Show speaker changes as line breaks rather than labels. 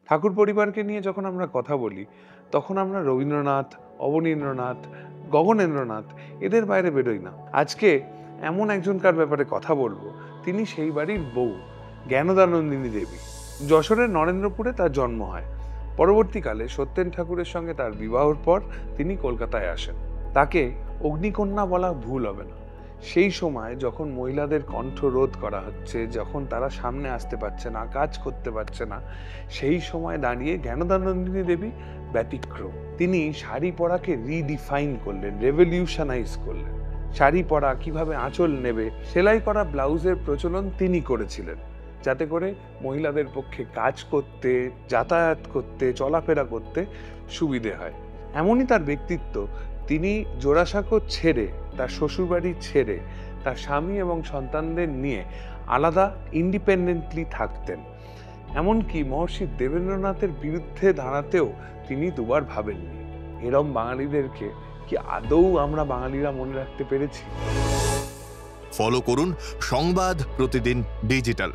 ঠাকুর পরিবারকে নিয়ে যখন আমরা কথা বলি তখন আমরা রবীন্দ্রনাথ, অবনীন্দ্রনাথ, গগনেন্দ্রনাথ এদের বাইরে বেরোই না। আজকে এমন একজনকার ব্যাপারে কথা বলবো, তিনি সেই বাড়ির বউ, জ্ঞানদানন্দিনী দেবী। যশোরের নরেন্দ্রপুরে তার জন্ম হয়। পরবর্তীকালে সত্যেন ঠাকুরের সঙ্গে তার বিবাহর পর তিনি কলকাতায় আসেন। তাকে অগ্নিকন্যা বলা ভুল হবে না। সেই সময় যখন মহিলাদের কণ্ঠ রোধ করা হচ্ছে, যখন তারা সামনে আসতে পারছে না, কাজ করতে পারছে না, সেই সময় দাঁড়িয়ে জ্ঞানদানন্দিনী দেবী ব্যতিক্রম। তিনি শাড়ি পরাকে রিডিফাইন করলেন, রেভলিউশনাইজ করলেন। শাড়ি পরা, কিভাবে আঁচল নেবে, সেলাই করা ব্লাউজের প্রচলন তিনি করেছিলেন, যাতে করে মহিলাদের পক্ষে কাজ করতে, যাতায়াত করতে, চলাফেরা করতে সুবিধে হয়। এমনই তার ব্যক্তিত্ব। তিনি জোড়াসাঁকো ছেড়ে, তার শ্বশুরবাড়ি ছেড়ে, তার স্বামী এবং সন্তানদের নিয়ে আলাদা ইন্ডিপেন্ডেন্টলি থাকতেন। এমনকি মহর্ষি দেবেন্দ্রনাথের বিরুদ্ধে দাঁড়াতেও তিনি দুবার ভাবেননি। এরম বাঙালিদেরকে কি আদৌ আমরা বাঙালিরা মনে রাখতে পেরেছি?
ফলো করুন সংবাদ প্রতিদিন ডিজিটাল।